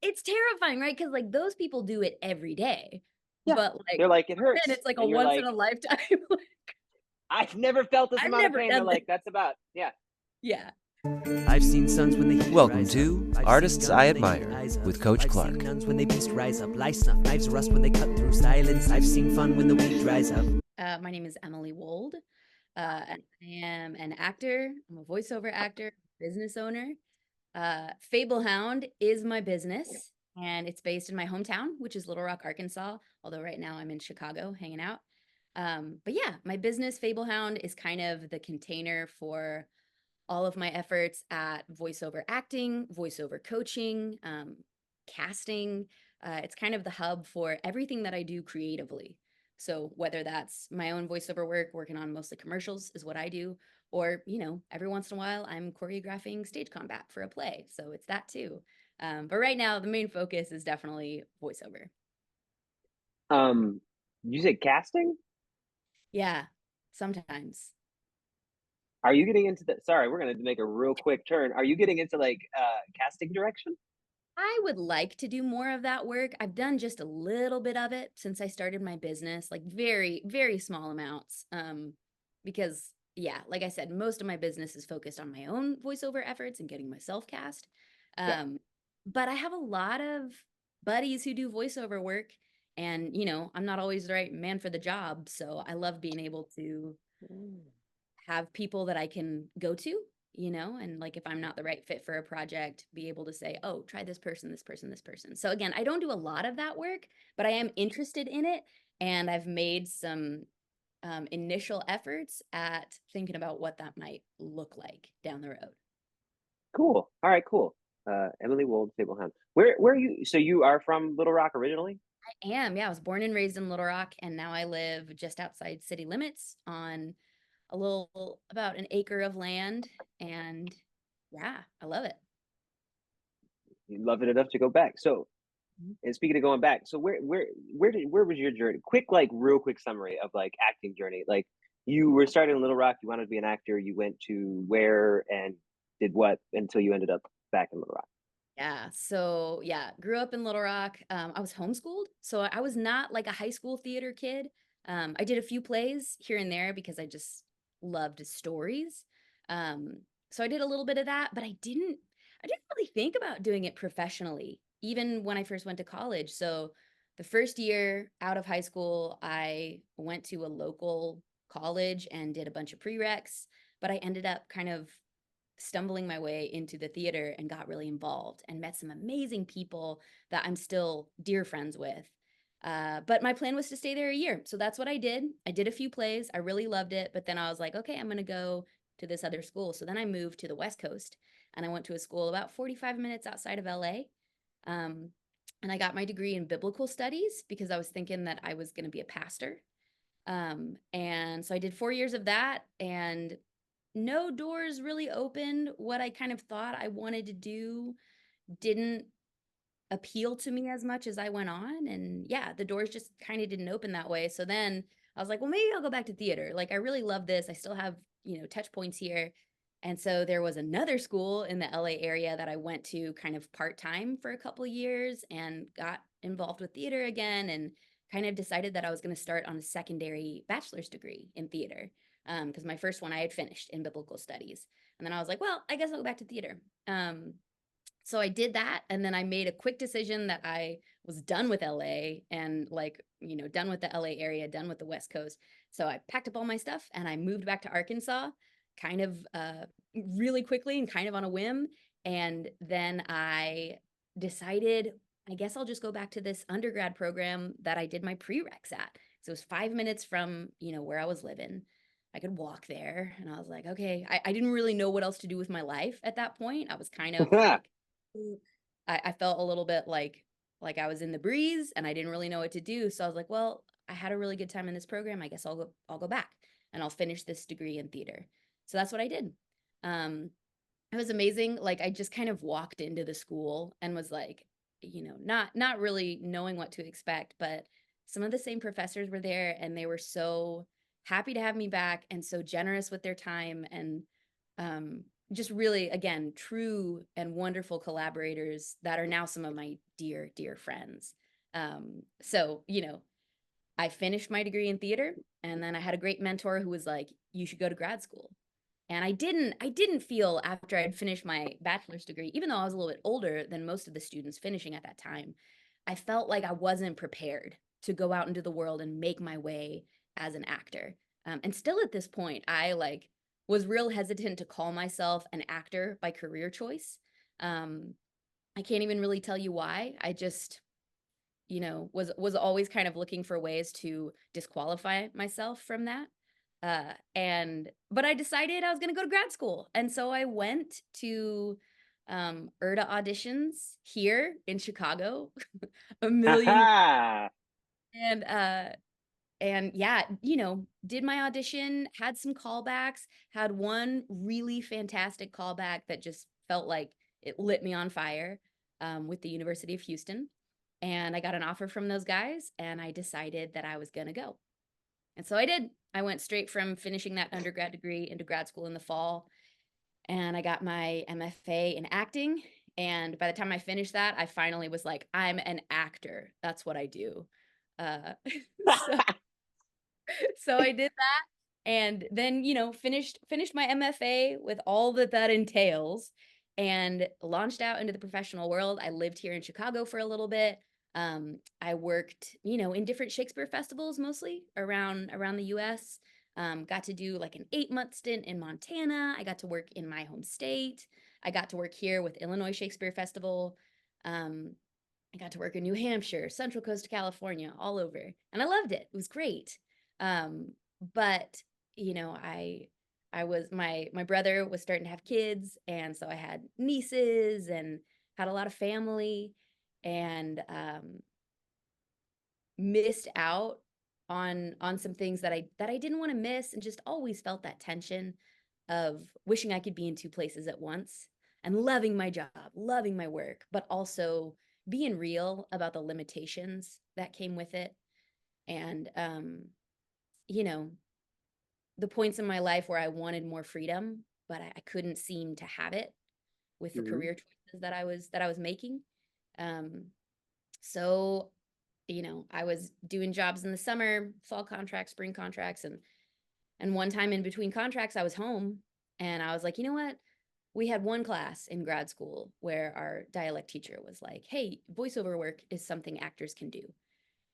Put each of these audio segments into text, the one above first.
it's terrifying, right? Because like those people do it every day, Yeah. but like They're like, "It for men, hurts." it's like a And you're once in like, a lifetime. "I've never felt this I've amount of never pain." They're done this. like, "That's about" yeah. Yeah. I've seen suns when the heat Welcome rise up. to I've seen Artists guns I when they shoot Admire eyes up. with Coach I've Clark. seen nuns when they beast rise up. Lights snuff, knives rust when they cut through silence. I've seen fun when the weed dries up. My name is Emily Wold. And I am an actor. I'm a voiceover actor, business owner. Fablehound is my business, and it's based in my hometown, which is Little Rock, Arkansas. Although right now I'm in Chicago hanging out. But yeah, my business, Fablehound, is kind of the container for all of my efforts at voiceover acting, voiceover coaching, casting. It's kind of the hub for everything that I do creatively. So whether that's my own voiceover work, working on mostly commercials is what I do, or, every once in a while I'm choreographing stage combat for a play. So it's that too. But right now the main focus is definitely voiceover. Um, you said casting? Yeah, sometimes. Are you getting into the sorry, we're gonna make a real quick turn. Are you getting into, like, casting direction? I would like to do more of that work. I've done just a little bit of it since I started my business, like very, very small amounts. Because yeah, like I said, most of my business is focused on my own voiceover efforts and getting myself cast. Yeah. Um, but I have a lot of buddies who do voiceover work, and I'm not always the right man for the job. So I love being able to have people that I can go to, and like if I'm not the right fit for a project, be able to say, oh, try this person, this person, this person. So again, I don't do a lot of that work, but I am interested in it. And I've made some initial efforts at thinking about what that might look like down the road. Cool. Alright, cool. Emily Wold, Fablehound. Where are you so you are from Little Rock originally? I am, yeah, I was born and raised in Little Rock, and now I live just outside city limits on a little, about an acre of land. And yeah, I love it. You love it enough to go back. So, Mhm. and speaking of going back, so where was your journey? Quick, like, real quick summary of, like, acting journey. Like, you were starting in Little Rock, you wanted to be an actor, you went to where and did what until you ended up back in Little Rock? Yeah. So yeah, grew up in Little Rock. I was homeschooled, so I was not like a high school theater kid. I did a few plays here and there because I just loved stories. So I did a little bit of that, but I didn't really think about doing it professionally, even when I first went to college. So the first year out of high school, I went to a local college and did a bunch of prereqs, but I ended up kind of stumbling my way into the theater and got really involved and met some amazing people that I'm still dear friends with. But my plan was to stay there a year. So that's what I did. I did a few plays. I really loved it. But then I was like, okay, I'm going to go to this other school. So then I moved to the West Coast and I went to a school about 45 minutes outside of LA. Um, and I got my degree in biblical studies because I was thinking that I was going to be a pastor. And so I did 4 years of that, and no doors really opened. What I kind of thought I wanted to do didn't appeal to me as much as I went on. And yeah, the doors just kind of didn't open that way. So then I was like, well, maybe I'll go back to theater. Like, I really love this. I still have, touch points here. And so there was another school in the LA area that I went to kind of part time for a couple years and got involved with theater again, and kind of decided that I was going to start on a secondary bachelor's degree in theater, because my first one I had finished in biblical studies. And then I was like, well, I guess I'll go back to theater. So I did that, and then I made a quick decision that I was done with LA and, like, done with the LA area, done with the West Coast. So I packed up all my stuff and I moved back to Arkansas kind of really quickly and kind of on a whim. And then I decided, I guess I'll just go back to this undergrad program that I did my prereqs at. So it was 5 minutes from, where I was living. I could walk there. And I was like, okay, I didn't really know what else to do with my life at that point. I was kind of like, I felt a little bit like I was in the breeze and I didn't really know what to do. So I was like, well, I had a really good time in this program. I guess I'll go back and I'll finish this degree in theater. So that's what I did. Um, it was amazing. Like, I just kind of walked into the school and was like, not really knowing what to expect, but some of the same professors were there and they were so happy to have me back and so generous with their time. And just really, again, true and wonderful collaborators that are now some of my dear, dear friends. So, I finished my degree in theater, and then I had a great mentor who was like, you should go to grad school. And I didn't feel after I'd finished my bachelor's degree, even though I was a little bit older than most of the students finishing at that time, I felt like I wasn't prepared to go out into the world and make my way as an actor. And still at this point, I was real hesitant to call myself an actor by career choice. Um, I can't even really tell you why. I just, was always kind of looking for ways to disqualify myself from that. But I decided I was going to go to grad school. And so I went to ERDA auditions here in Chicago, a million. And yeah, did my audition, had some callbacks, had one really fantastic callback that just felt like it lit me on fire, with the University of Houston. And I got an offer from those guys, and I decided that I was going to go. And so I did. I went straight from finishing that undergrad degree into grad school in the fall, and I got my MFA in acting. And by the time I finished that, I finally was like, I'm an actor. That's what I do. So, so I did that, and then, finished my MFA with all that entails, and launched out into the professional world. I lived here in Chicago for a little bit. I worked, in different Shakespeare festivals, mostly around the US. Got to do like an 8-month stint in Montana. I got to work in my home state. I got to work here with Illinois Shakespeare Festival. I got to work in New Hampshire, Central Coast of California, all over. And I loved it. It was great. But I was my brother was starting to have kids, and so I had nieces and had a lot of family, and missed out on some things that I didn't want to miss, and just always felt that tension of wishing I could be in two places at once, and loving my job, loving my work, but also being real about the limitations that came with it. And you know, the points in my life where I wanted more freedom, but I couldn't seem to have it with the Mhm. career choices that I was making. Um, so, I was doing jobs in the summer, fall contracts, spring contracts, and one time in between contracts, I was home, and I was like, you know what? We had one class in grad school where our dialect teacher was like, hey, voiceover work is something actors can do.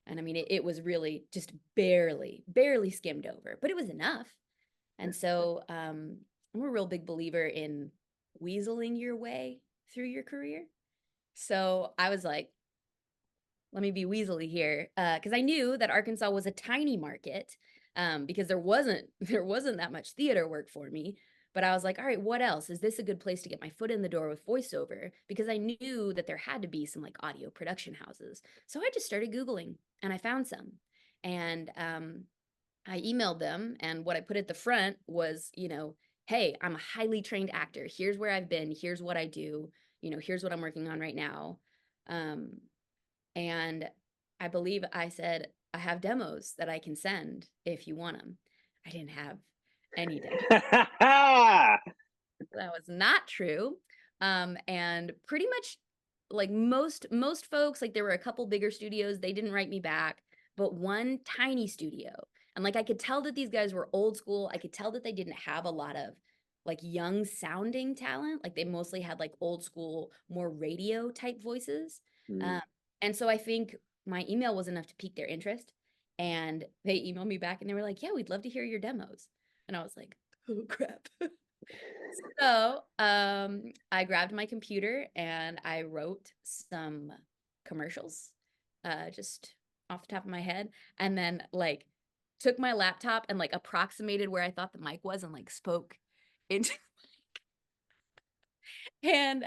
And I mean, it was really just barely skimmed over, but it was enough. And so I'm a real big believer in weaseling your way through your career. So I was like, let me be weaselly here, because I knew that Arkansas was a tiny market, because there wasn't that much theater work for me. But I was like, all right, what else? Is this a good place to get my foot in the door with voiceover? Because I knew that there had to be some like audio production houses. So I just started Googling, and I found some. And I emailed them, and what I put at the front was, hey, I'm a highly trained actor. Here's where I've been. Here's what I do. Here's what I'm working on right now. Um, and I believe I said, I have demos that I can send if you want them. I didn't have any demos. That was not true. And pretty much like most folks, like there were a couple bigger studios, they didn't write me back, but one tiny studio. And like I could tell that these guys were old school. I could tell that they didn't have a lot of like young sounding talent. Like they mostly had like old school, more radio type voices. Mm. Um, and so I think my email was enough to pique their interest. And they emailed me back, and they were like, yeah, we'd love to hear your demos. And I was like, oh crap. So I grabbed my computer and I wrote some commercials, just off the top of my head, and then like took my laptop and like approximated where I thought the mic was, and like spoke into and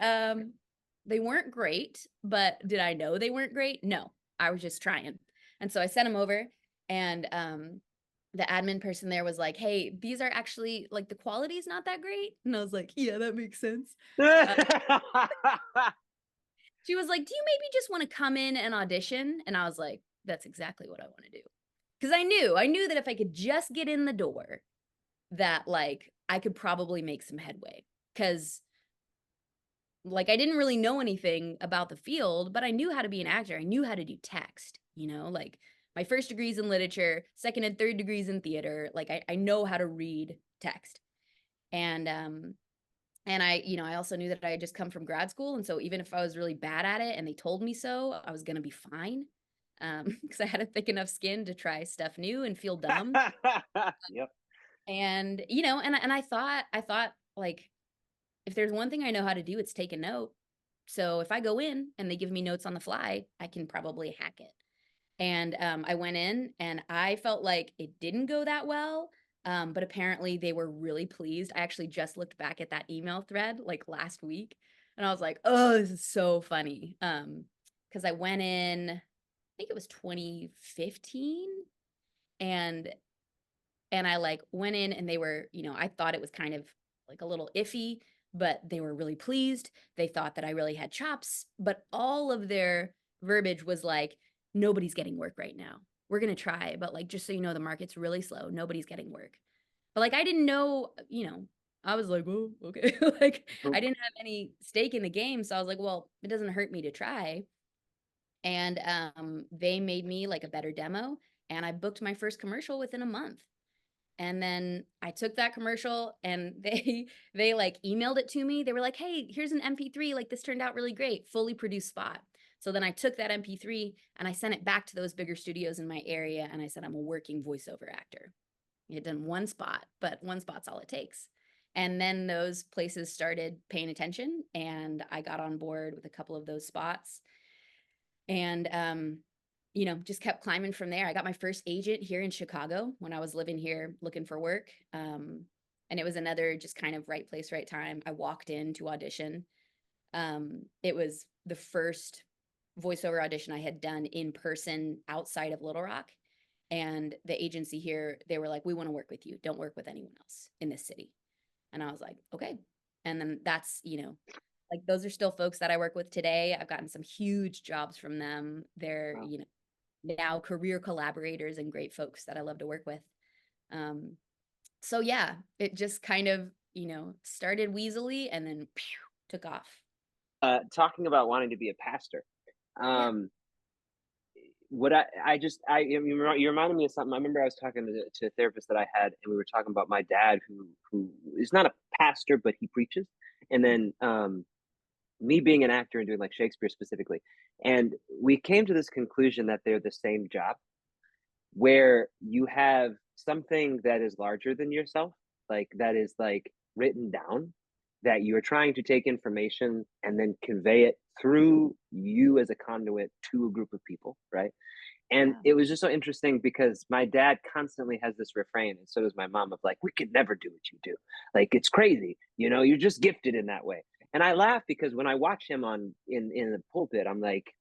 they weren't great, but did I know they weren't great? No, I was just trying. And so I sent them over, and the admin person there was like, hey, these are actually like the quality's not that great. And I was like, yeah, that makes sense. She was like, do you maybe just want to come in and audition? And I was like, that's exactly what I want to do. Because I knew that if I could just get in the door, that like I could probably make some headway. because like I didn't really know anything about the field, but I knew how to be an actor. I knew how to do text, like my first degrees in literature, second and third degrees in theater. Like I know how to read text. And I also knew that I had just come from grad school. And so even if I was really bad at it and they told me so, I was going to be fine. Because I had a thick enough skin to try stuff new and feel dumb. Yep. And I thought like, if there's one thing I know how to do, it's take a note. So if I go in and they give me notes on the fly, I can probably hack it. And I went in and I felt like it didn't go that well. But apparently they were really pleased. I actually just looked back at that email thread like last week and I was like, oh, this is so funny. Because I went in, I think it was 2015, and I like went in and they were, I thought it was kind of like a little iffy, but they were really pleased. They thought that I really had chops, but all of their verbiage was like, nobody's getting work right now. We're going to try, but like, just so you know, the market's really slow. Nobody's getting work. But like, I didn't know, I was like, oh, okay. Like, I didn't have any stake in the game. So I was like, well, it doesn't hurt me to try. And they made me like a better demo. And I booked my first commercial within a month. And then I took that commercial and they like emailed it to me. They were like, "Hey, here's an MP3. Like this turned out really great. Fully produced spot." So then I took that MP3 and I sent it back to those bigger studios in my area and I said, "I'm a working voiceover actor." I had done one spot, but one spot's all it takes. And then those places started paying attention and I got on board with a couple of those spots. And just kept climbing from there. I got my first agent here in Chicago when I was living here looking for work. And it was another just kind of right place, right time. I walked in to audition. It was the first voiceover audition I had done in person outside of Little Rock. And the agency here, they were like, "We want to work with you. Don't work with anyone else in this city." And I was like, okay. And then that's, like those are still folks that I work with today. I've gotten some huge jobs from them. They're, Wow. Now career collaborators and great folks that I love to work with. So yeah, it just kind of, started weaselly and then took off. Talking about wanting to be a pastor. Yeah. What you reminded me of something. I remember I was talking to a therapist that I had, and we were talking about my dad, who is not a pastor, but he preaches, and then me being an actor and doing like Shakespeare specifically, and we came to this conclusion that they're the same job, where you have something that is larger than yourself, like that is like written down, that you're trying to take information and then convey it through you as a conduit to a group of people, right? And Yeah. it was just so interesting because my dad constantly has this refrain, and so does my mom, of like, we could never do what you do. Like, it's crazy, you're just gifted in that way. And I laugh because when I watch him in the pulpit, I'm like,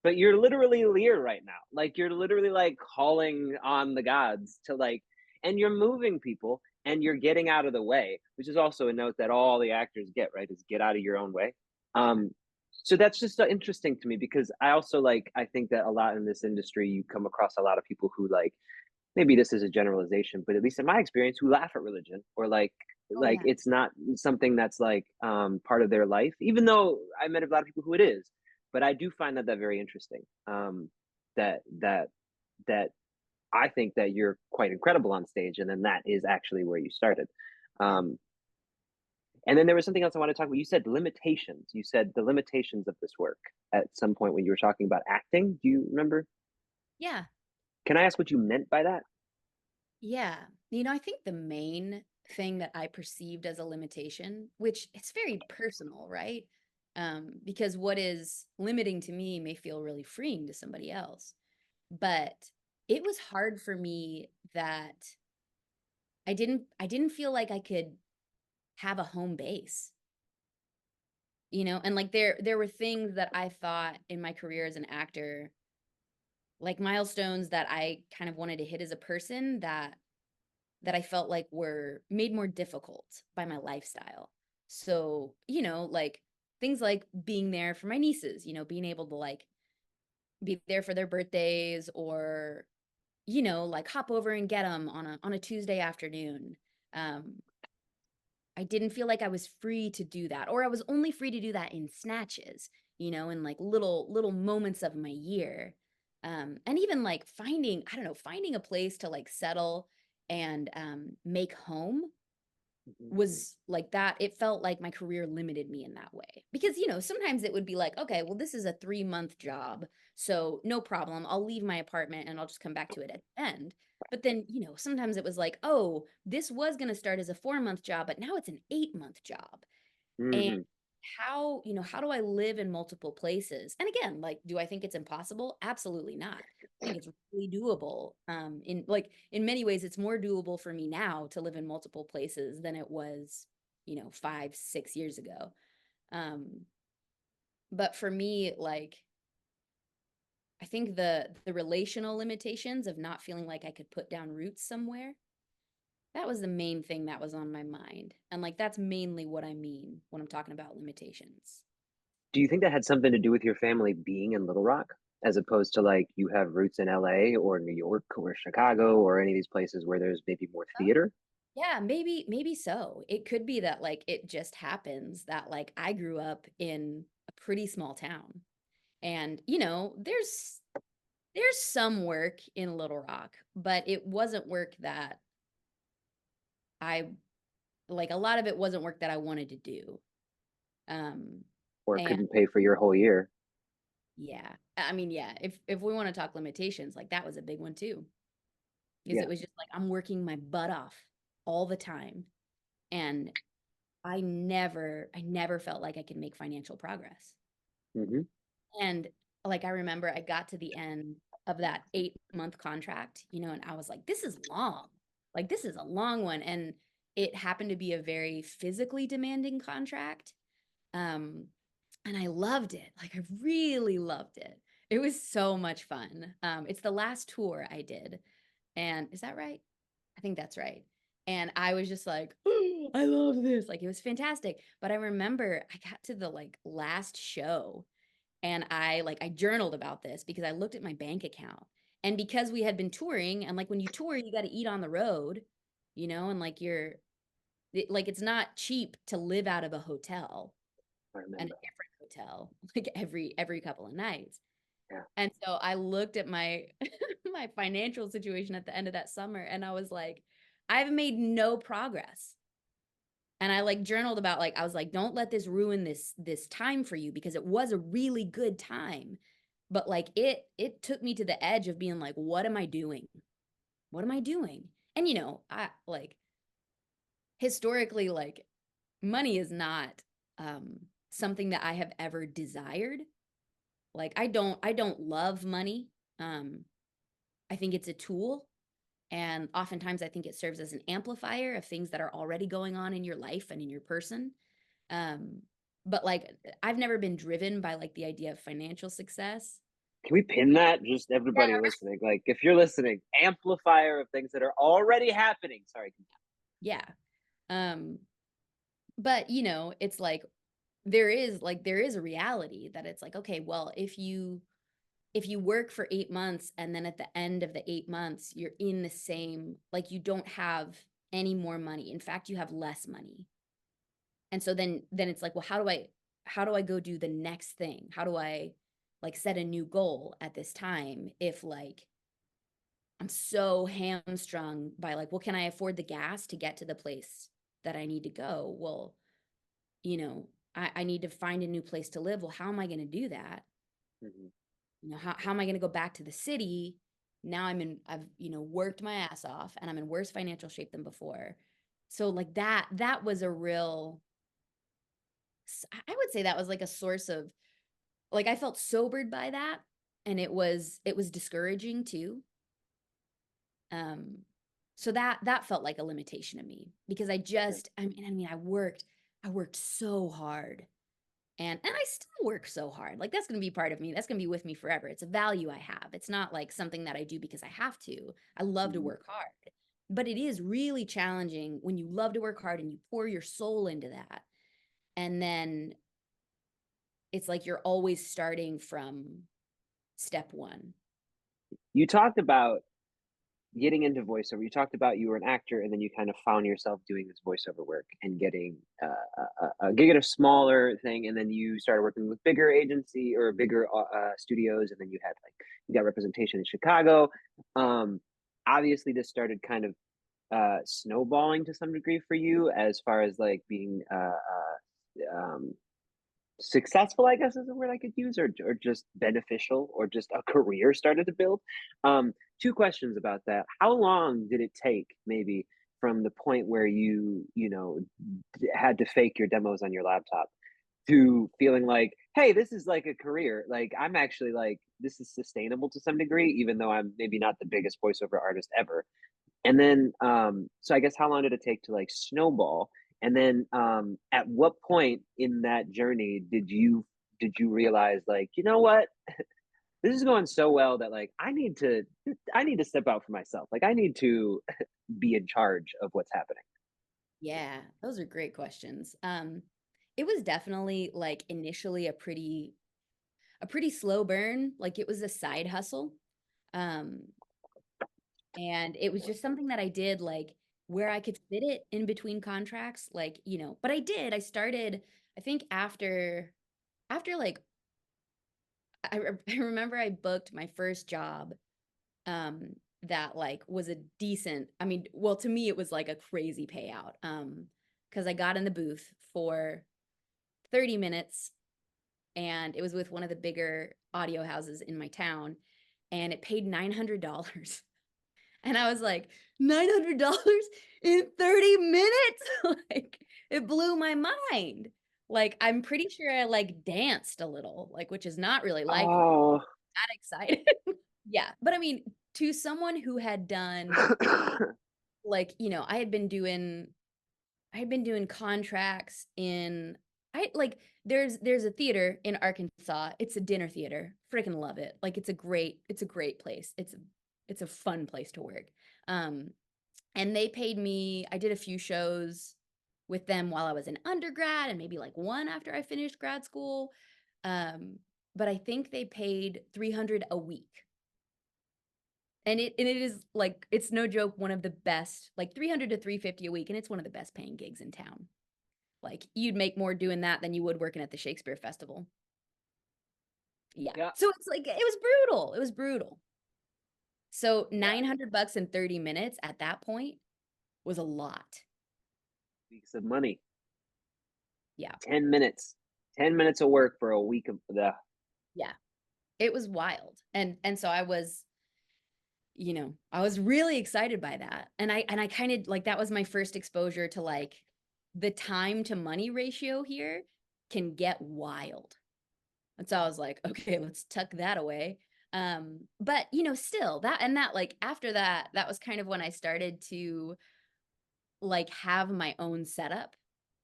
but you're literally Lear right now. Like, you're literally like calling on the gods to like, and you're moving people and you're getting out of the way, which is also a note that all the actors get, right? Is get out of your own way. Um, so that's just so interesting to me because I also like, I think that a lot in this industry, you come across a lot of people who like, maybe this is a generalization, but at least in my experience, who laugh at religion or Oh like yeah. it's not something that's like part of their life, even though I met a lot of people who it is. But I do find that very interesting. That that that I think that you're quite incredible on stage, and then that is actually where you started. Yeah. Um, and then there was something else I want to talk about. You said limitations. You said the limitations of this work at some point when you were talking about acting. Do you remember? Yeah. Can I ask what you meant by that? Yeah. I think the main thing that I perceived as a limitation, which it's very personal, right? Because what is limiting to me may feel really freeing to somebody else. But it was hard for me that I didn't feel like I could have a home base. And like there were things that I thought in my career as an actor, like milestones that I kind of wanted to hit as a person that I felt like were made more difficult by my lifestyle. So, like things like being there for my nieces, being able to like be there for their birthdays or, like hop over and get them on a Tuesday afternoon. Um, I didn't feel like I was free to do that, or I was only free to do that in snatches, in like little moments of my year. And even like finding, I don't know, finding a place to like settle and make home Mhm. was like that. It felt like my career limited me in that way because, sometimes it would be like, okay, well, this is a 3-month job. So no problem. I'll leave my apartment and I'll just come back to it at the end. But then, sometimes it was like, oh, this was going to start as a 4-month job, but now it's an 8-month job. And Mhm. how do I live in multiple places? And again, like, do I think it's impossible? Absolutely not. I think it's really doable. In many ways, it's more doable for me now to live in multiple places than it was, 5, 6 years ago. Um, but for me, like, I think the relational limitations of not feeling like I could put down roots somewhere, that was the main thing that was on my mind. And like, that's mainly what I mean when I'm talking about limitations. Do you think that had something to do with your family being in Little Rock, as opposed to like you have roots in LA or New York or Chicago or any of these places where there's maybe more theater? Yeah, maybe so. It could be that like it just happens that like I grew up in a pretty small town. And there's some work in Little Rock, but it wasn't work that I like a lot of it wasn't work that I wanted to do. Um Or and couldn't pay for your whole year? yeah. I mean, yeah, if we want to talk limitations, like that was a big one too. Because Yeah. it was just like I'm working my butt off all the time. And I never felt like I could make financial progress. Hmm. And like I remember I got to the end of that 8-month contract, and I was like, this is long. Like this is a long one. And it happened to be a very physically demanding contract. Um, and I loved it. Like I really loved it. It was so much fun. It's the last tour I did. And is that right? I think that's right. And I was just like, oh, I love this. Like it was fantastic. But I remember I got to the like last show and I journaled about this because I looked at my bank account. And because we had been touring and like when you tour, you got to eat on the road, and like like it's not cheap to live out of a hotel I and a remember. different hotel like every couple of nights. Yeah. And so I looked at my my financial situation at the end of that summer and I was like, I've made no progress. And I like journaled about like I was like, don't let this ruin this time for you because it was a really good time. But like it took me to the edge of being like, what am I doing? What am I doing? And I like historically like money is not something that I have ever desired. Like I don't love money. Um I think it's a tool. And oftentimes I think it serves as an amplifier of things that are already going on in your life and in your person. Um, but like I've never been driven by like the idea of financial success. Can we pin that? Just Yeah, everybody listening. Like, if you're listening, amplifier of things that are already happening. Sorry. yeah. Um, but it's like there is a reality that it's like, okay, well, if you work for 8 months and then at the end of the 8 months, you're in the same, like you don't have any more money. In fact, you have less money. And so then it's like, well, how do I go do the next thing? How do I like set a new goal at this time if like I'm so hamstrung by like, well, can I afford the gas to get to the place that I need to go? Well, I need to find a new place to live. Well, how am I going to do that? Mhm. How am I going to go back to the city? Now I've, worked my ass off and I'm in worse financial shape than before. So like that was a real, I would say that was like a source of like I felt sobered by that and it was discouraging too. Um so that felt like a limitation to me because Yeah. I mean I worked so hard and I still work so hard. Like that's going to be part of me. That's going to be with me forever. It's a value I have. It's not like something that I do because I have to. I love to Mhm. work hard. But it is really challenging when you love to work hard and you pour your soul into that. And then it's like you're always starting from step one. You talked about getting into voiceover, you talked about you were an actor and then you kind of found yourself doing this voiceover work and getting a gig at a smaller thing, and then you started working with bigger agency or bigger studios, and then you had like you got representation in Chicago. Um, Obviously, this started kind of snowballing to some degree for you as far as like being successful, I guess is the word I could use, or just beneficial, or just a career started to build. Two questions about that. How long did it take, maybe, from the point where you had to fake your demos on your laptop to feeling like, hey, this is like a career. Like I'm actually like this is sustainable to some degree, even though I'm maybe not the biggest voiceover artist ever. And then, so I guess how long did it take to like snowball? And then, at what point in that journey did you realize like, you know what, this is going so well that like I need to step out for myself. Like I need to be in charge of what's happening. Yeah, those are great questions. It was definitely like initially a pretty slow burn. Like it was a side hustle. Um, and it was just something that I did like where I could fit it in between contracts, like, but I did. I started, I think after like I remember I booked my first job um that like was a decent, I mean, well, to me it was like a crazy payout. Because I got in the booth for 30 minutes and it was with one of the bigger audio houses in my town and it paid $900. And I was like, $900 in 30 minutes? Like, it blew my mind. Like, I'm pretty sure I like danced a little, like, which is not really like me, Oh. that excited. Yeah. But I mean, to someone who had done like, I had been doing contracts in I like there's a theater in Arkansas. It's a dinner theater. Freaking love it. Like it's a great place. It's a fun place to work. Um and they paid me, I did a few shows with them while I was in undergrad and maybe like one after I finished grad school. Um but I think they paid 300 a week. And it is like it's no joke one of the best, like 300 to 350 a week, and it's one of the best paying gigs in town. Like you'd make more doing that than you would working at the Shakespeare Festival. Yeah. Yeah. So it's like it was brutal. It was brutal. So Yeah. $900 in 30 minutes at that point was a lot. Weeks of money. Yeah. 10 minutes. 10 minutes of work for a week of the. Yeah. It was wild. And so I was really excited by that. And I kind of like that was my first exposure to like the time to money ratio here can get wild. And so I was like, okay, let's tuck that away. But still that like after that, that was kind of when I started to like have my own setup.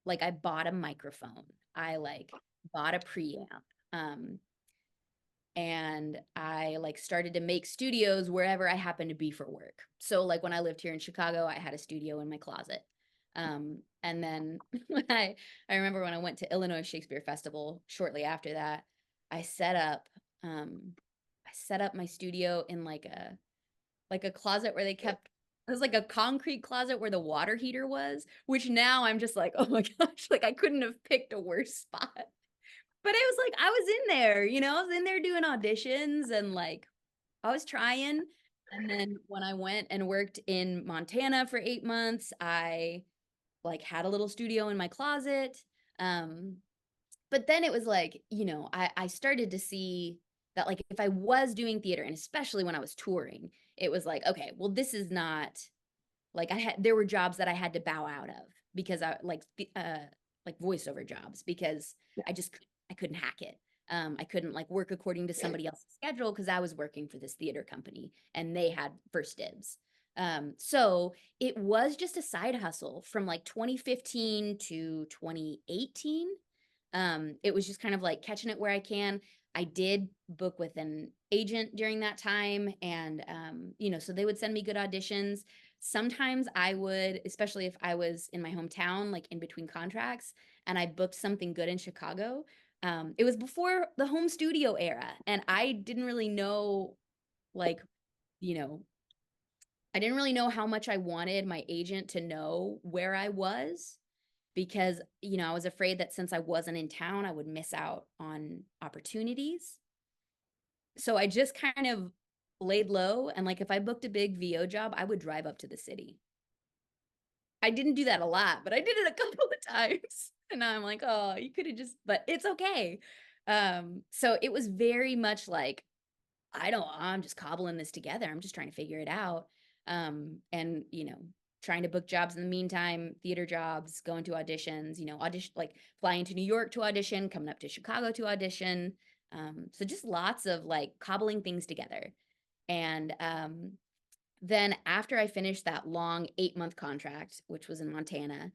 Like I bought a microphone. I like bought a preamp. Um, and I like started to make studios wherever I happened to be for work. So like when I lived here in Chicago, I had a studio in my closet. And then when I remember when I went to Illinois Shakespeare Festival shortly after that, I set up um I set up my studio in like a closet where they kept it was like a concrete closet where the water heater was, which now I'm just like, oh my gosh, like I couldn't have picked a worse spot. But it was like I was in there, I was in there doing auditions and like I was trying. And then when I went and worked in Montana for 8 months, I like had a little studio in my closet. Um, but then it was like, I started to see that like if I was doing theater and especially when I was touring, it was like, okay, well, this is not like there were jobs that I had to bow out of because like voiceover jobs because Yeah. I couldn't hack it. I couldn't like work according to somebody else's schedule because I was working for this theater company and they had first dibs. So it was just a side hustle from like 2015 to 2018. It was just kind of like catching it where I can. I did book with an agent during that time, and so they would send me good auditions. Sometimes I would, especially if I was in my hometown, like in between contracts, and I booked something good in Chicago. It was before the home studio era, and I didn't really know, like, you know, I didn't really know how much I wanted my agent to know where I was because, I was afraid that since I wasn't in town, I would miss out on opportunities. So I just kind of laid low, and like if I booked a big VO job, I would drive up to the city. I didn't do that a lot, but I did it a couple of times. And now I'm like, oh, you could have just, but it's okay. So it was very much like, I'm just cobbling this together. I'm just trying to figure it out. And trying to book jobs in the meantime, theater jobs, going to auditions, audition, like flying to New York to audition, coming up to Chicago to audition. So just lots of like cobbling things together. And then after I finished that long 8-month contract, which was in Montana,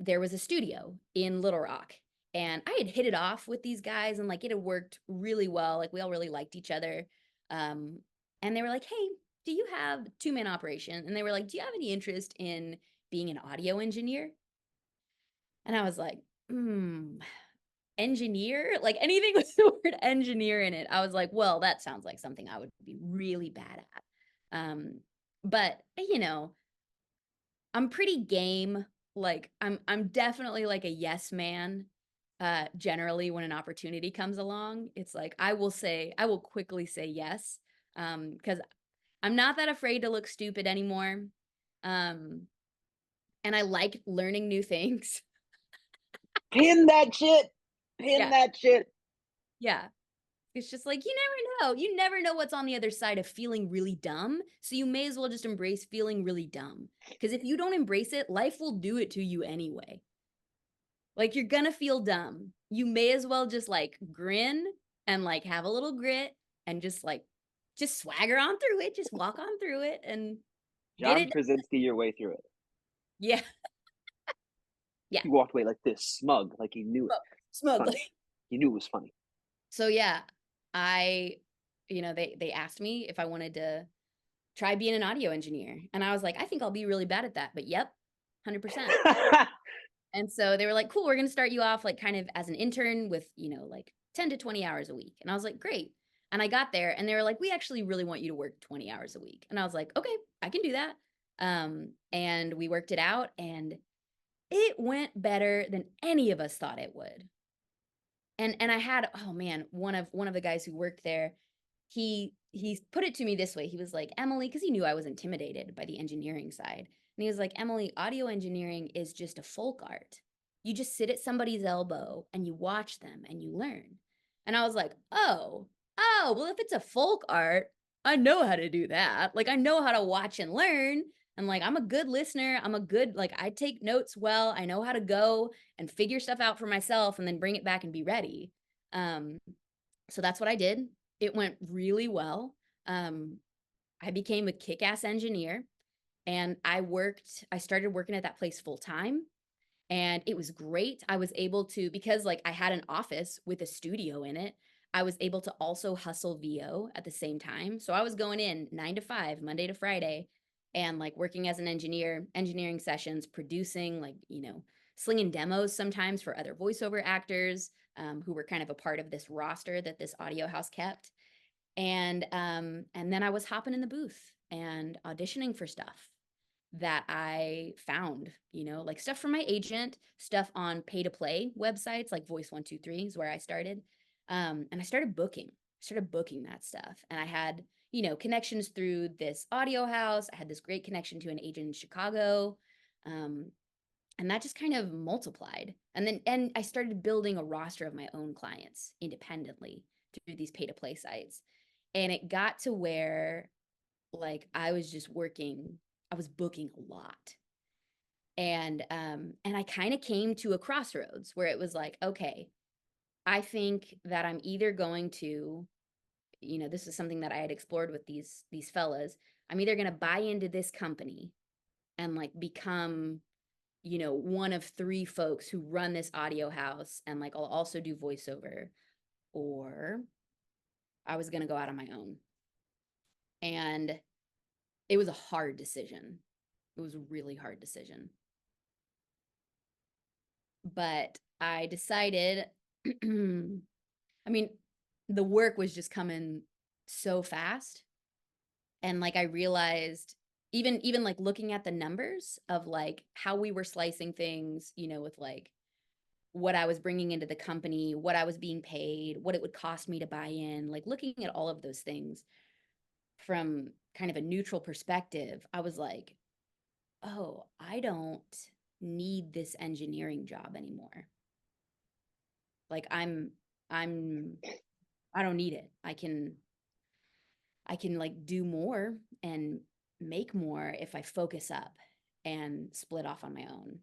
there was a studio in Little Rock. And I had hit it off with these guys and like it had worked really well. Like we all really liked each other. And they were like, hey, do you have 2-man operation? And they were like, do you have any interest in being an audio engineer? And I was like, engineer? Like anything with the word engineer in it. I was like, well, that sounds like something I would be really bad at. But I'm pretty game. Like I'm definitely like a yes man. Generally when an opportunity comes along, it's like I will quickly say yes. Because I'm not that afraid to look stupid anymore. Um, and I like learning new things. Pin that shit. Pin Yeah. that shit. Yeah. It's just like, you never know. You never know what's on the other side of feeling really dumb. So you may as well just embrace feeling really dumb. Because if you don't embrace it, life will do it to you anyway. Like you're gonna feel dumb. You may as well just like grin and like have a little grit and just swagger on through it. Just walk on through it and get John it. Krasinski your way through it. Yeah. Yeah. He walked away like this, smug, like he knew it. Smugly. Funny. He knew it was funny. So yeah, I, they asked me if I wanted to try being an audio engineer. And I was like, I think I'll be really bad at that. But yep, 100%. And so they were like, cool, we're going to start you off like kind of as an intern with, like 10 to 20 hours a week. And I was like, great. And I got there and they were like, we actually really want you to work 20 hours a week. And I was like, okay, I can do that. And we worked it out and it went better than any of us thought it would. And I had, oh man, one of the guys who worked there, he put it to me this way. He was like, Emily, because he knew I was intimidated by the engineering side. And he was like, Emily, audio engineering is just a folk art. You just sit at somebody's elbow and you watch them and you learn. And I was like, well, if it's a folk art, I know how to do that. Like I know how to watch and learn. And like I'm a good listener. Like I take notes well. I know how to go and figure stuff out for myself and then bring it back and be ready. So that's what I did. It went really well. I became a kick-ass engineer and I started working at that place full time and it was great. I was able to, because like I had an office with a studio in it, I was able to also hustle VO at the same time. So I was going in 9 to 5, Monday to Friday, and like working as an engineer, engineering sessions, producing, like, slinging demos sometimes for other voiceover actors who were kind of a part of this roster that this audio house kept. And then I was hopping in the booth and auditioning for stuff that I found, like stuff from my agent, stuff on pay to play websites like Voice 123 is where I started. And I started booking that stuff. And I had, connections through this audio house. I had this great connection to an agent in Chicago. And that just kind of multiplied. And I started building a roster of my own clients independently through these pay to play sites. And it got to where like I was booking a lot. And I kind of came to a crossroads where it was like, okay, I think that I'm either going to, this is something that I had explored with these fellas. I'm either going to buy into this company and like become, one of 3 folks who run this audio house and like I'll also do voiceover, or I was going to go out on my own. And it was a hard decision. It was a really hard decision. But I decided, I mean, the work was just coming so fast And like I realized even like looking at the numbers of like how we were slicing things, with like what I was bringing into the company, what I was being paid, what it would cost me to buy in, like looking at all of those things from kind of a neutral perspective, I was like, oh, I don't need this engineering job anymore. Like I'm I don't need it. I can like do more and make more if I focus up and split off on my own.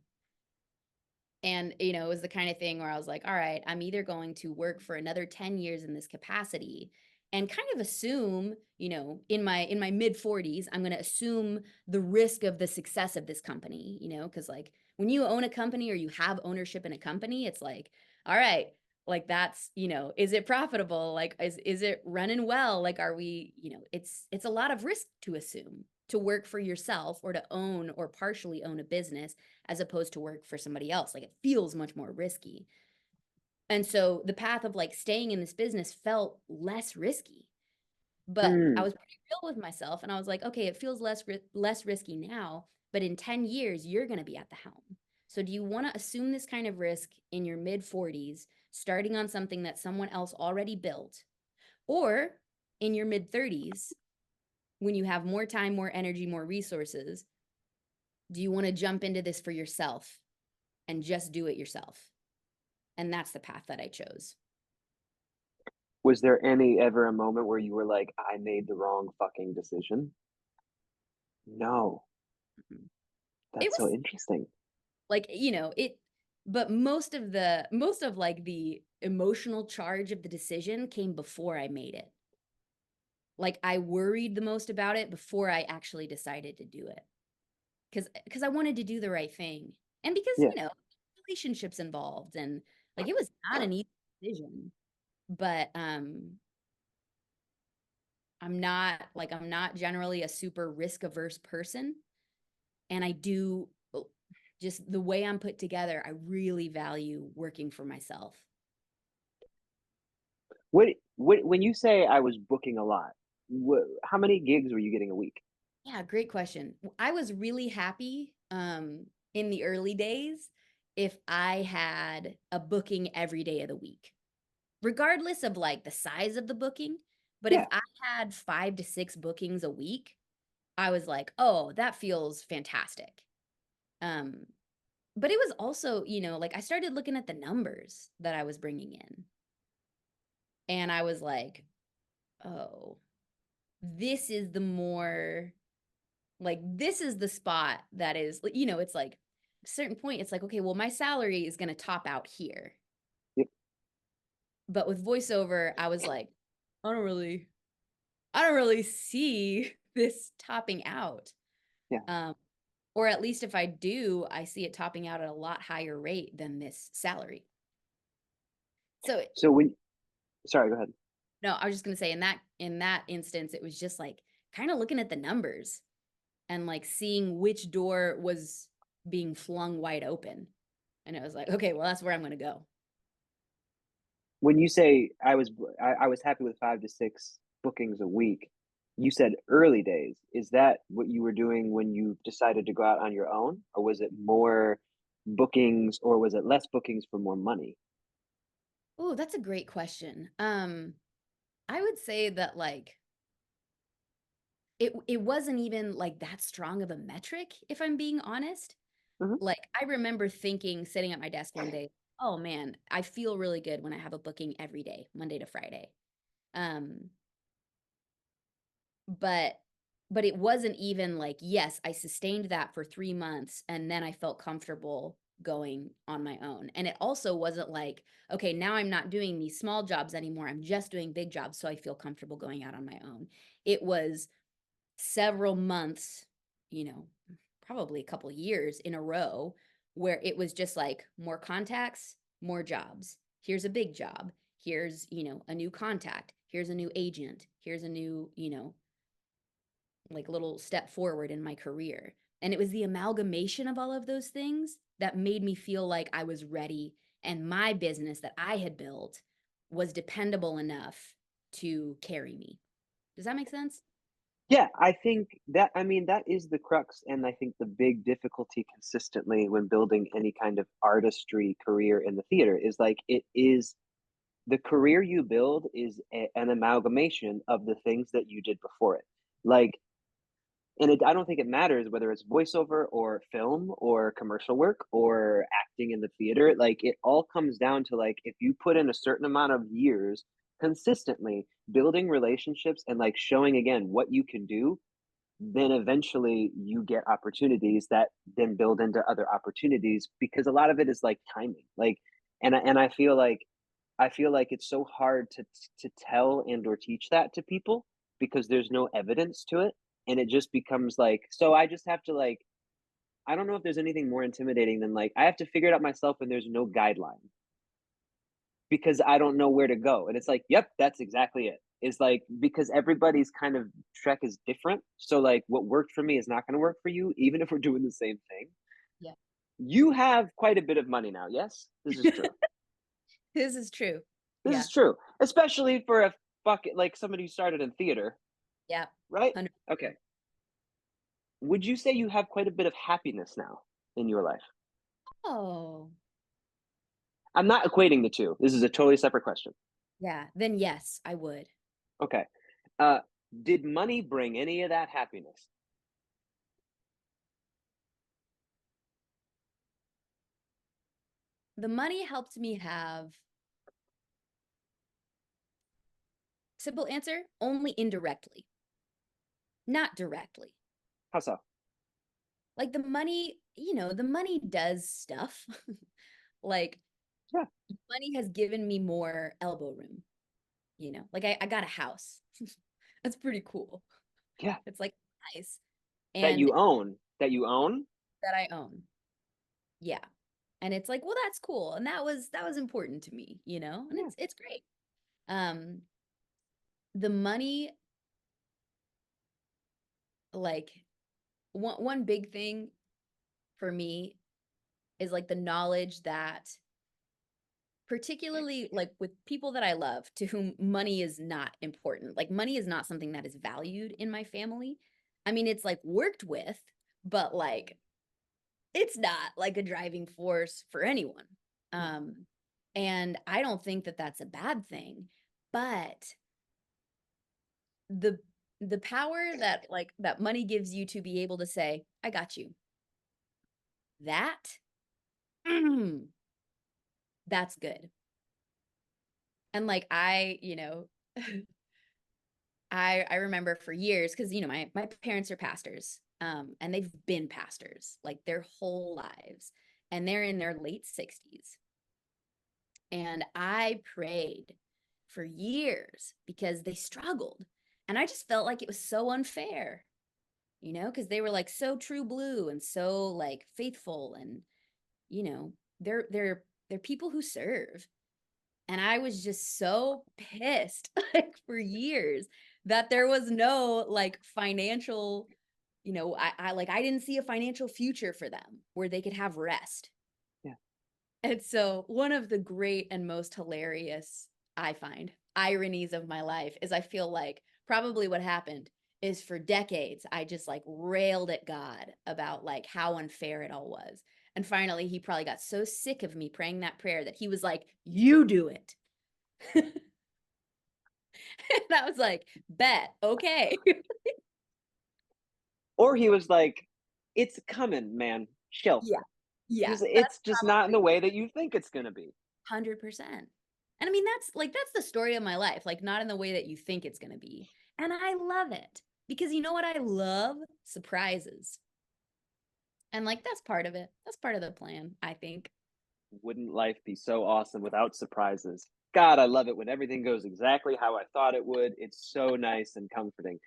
And, it was the kind of thing where I was like, all right, I'm either going to work for another 10 years in this capacity and kind of assume, in my mid 40s, I'm going to assume the risk of the success of this company, because like when you own a company or you have ownership in a company, it's like, all right, like that's, is it profitable? Like is it running well? Like are we, it's a lot of risk to assume to work for yourself or to own or partially own a business as opposed to work for somebody else. Like it feels much more risky. And so the path of like staying in this business felt less risky. But I Hmm. was pretty real with myself and I was like, okay, it feels less risky now, but in 10 years you're going to be at the helm. So do you want to assume this kind of risk in your mid 40s, starting on something that someone else already built, or in your mid 30s when you have more time, more energy, more resources, do you want to jump into this for yourself and just do it yourself? And that's the path that I chose. Was there any ever a moment where you were like, I made the wrong fucking decision? No. It That's so was interesting. like, but most of like the emotional charge of the decision came before I made it. Like I worried the most about it before I actually decided to do it. Because I wanted to do the right thing. And because, Yeah. relationships involved and like it was not an easy decision. But I'm not generally a super risk averse person. And I do just the way I'm put together, I really value working for myself. What when you say I was booking a lot, how many gigs were you getting a week? Yeah, great question. I was really happy in the early days if I had a booking every day of the week, regardless of like the size of the booking. But if Yeah. I had 5 to 6 bookings a week, I was like, oh, that feels fantastic. Um, but it was also, like I started looking at the numbers that I was bringing in. And I was like, oh, this is the more like this is the spot that is, it's like a certain point, it's like, okay, well, my salary is going to top out here. Yep. But with voiceover, I was like, I don't really see this topping out. Yeah. Um, or at least if I do, I see it topping out at a lot higher rate than this salary. So So when sorry, go ahead. no, I was just going to say in that instance, it was just like kind of looking at the numbers and like seeing which door was being flung wide open. And it was like, okay, well, that's where I'm going to go. When you say I was happy with 5 to 6 bookings a week, you said early days. Is that what you were doing when you decided to go out on your own, or was it more bookings, or was it less bookings for more money? Oh, that's a great question. I would say that like it wasn't even like that strong of a metric, if I'm being honest. Hmm. Like I remember thinking, sitting at my desk one day, oh man, I feel really good when I have a booking every day, Monday to Friday. Um, but but it wasn't even like, yes, I sustained that for 3 months and then I felt comfortable going on my own. And it also wasn't like, okay, now I'm not doing these small jobs anymore, I'm just doing big jobs, so I feel comfortable going out on my own. It was several months, you know probably a couple years in a row, where it was just like more contacts, more jobs. Here's a big job, here's, a new contact, here's a new agent, here's a new, like little step forward in my career. And it was the amalgamation of all of those things that made me feel like I was ready and my business that I had built was dependable enough to carry me. Does that make sense? Yeah, I think that, I mean, that is the crux, and I think the big difficulty consistently when building any kind of artistry career in the theater is like it is the career you build is an amalgamation of the things that you did before it. Like, and I don't think it matters whether it's voiceover or film or commercial work or acting in the theater. Like, it all comes down to like if you put in a certain amount of years consistently building relationships and like showing again what you can do, then eventually you get opportunities that then build into other opportunities because a lot of it is like timing. Like, and I feel like it's so hard to tell and or teach that to people because there's no evidence to it, and it just becomes like, so I just have to like, I don't know if there's anything more intimidating than like I have to figure it out myself and there's no guideline because I don't know where to go. And it's like, yep, that's exactly it. Is like because everybody's kind of trek is different. So like what worked for me is not going to work for you, even if we're doing the same thing. Yeah. You have quite a bit of money now. Yes, this is true. This is true. This Yeah. is true, especially for a bucket like somebody who started in theater, Yeah. right? 100. Okay. Would you say you have quite a bit of happiness now in your life? Oh, I'm not equating the two. This is a totally separate question. yeah. Then yes, I would. Okay. Uh, did money bring any of that happiness? The money helped me have, simple answer, only indirectly, not directly. How so? Like the money, the money does stuff. Like Yeah. money has given me more elbow room, like I got a house. That's pretty cool. Yeah. It's like nice. That And you own. That you own. that I own. Yeah. And it's like, well, that's cool. And that was important to me, and Yeah. it's great. Um, the money, like one big thing for me is like the knowledge that particularly like with people that I love to whom money is not important. Like money is not something that is valued in my family. I mean, it's like worked with, but like it's not like a driving force for anyone. Um, and I don't think that that's a bad thing, but the the power that like that money gives you to be able to say, I got you. That that's good. And like I remember for years because my parents are pastors, and they've been pastors like their whole lives, and they're in their late 60s. And I prayed for years because they struggled, and I just felt like it was so unfair, because they were like so true blue and so like faithful, and you know they're people who serve. And I was just so pissed like for years that there was no like financial, I like I didn't see a financial future for them where they could have rest. Yeah. And so one of the great and most hilarious, I find, ironies of my life is I feel like probably what happened is for decades I just like railed at God about like how unfair it all was. And finally he probably got so sick of me praying that prayer that he was like, "You do it." And I was like, bet, okay. Or he was like, it's coming, man. Chill. Yeah. Yeah. It's That's just not in probably the way that you think it's gonna be. 100%. And I mean, that's the story of my life, like not in the way that you think it's going to be. And I love it because you know what I love? Surprises. And like that's part of it. That's part of the plan, I think. Wouldn't life be so awesome without surprises? God, I love it when everything goes exactly how I thought it would. It's so nice and comforting.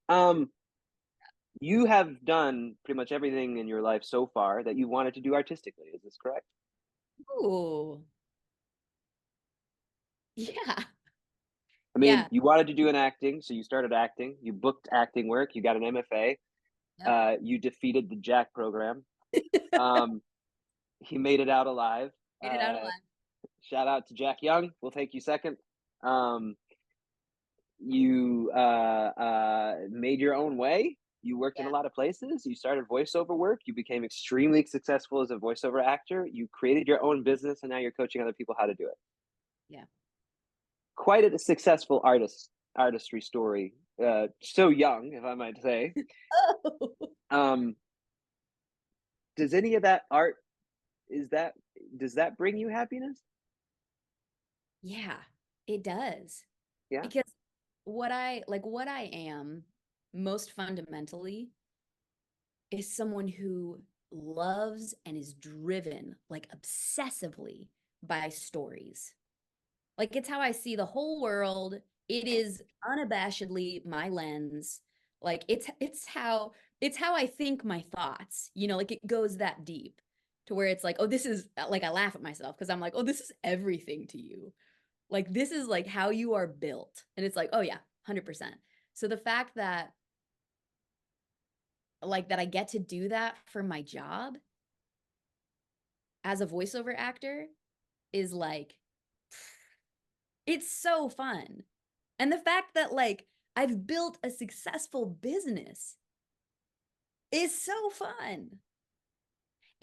Um, you have done pretty much everything in your life so far that you wanted to do artistically. Is this correct? Ooh. Yeah. I mean, Yeah. you wanted to do an acting, so you started acting. You booked acting work. You got an MFA. Yep. You defeated the Jack program. Um, he made it out alive. Made it out alive. Shout out to Jack Young. We'll take you second. You made your own way. You worked in a Yeah. lot of places. You started voiceover work. You became extremely successful as a voiceover actor. You created your own business, and now you're coaching other people how to do it. Yeah. Quite a successful artistry story. So young, if I might say. Oh. Um, does any of that art is that does that bring you happiness? Yeah, it does. Yeah. Because what I am most fundamentally is someone who loves and is driven like obsessively by stories. Like it's how I see the whole world. It is unabashedly my lens. Like it's how I think my thoughts. You know, like it goes that deep to where it's like, oh, this is like I laugh at myself because I'm like, oh, this is everything to you. Like this is like how you are built. And it's like, oh yeah, 100%. So the fact that like that I get to do that for my job as a voiceover actor is like it's so fun. And the fact that like I've built a successful business is so fun.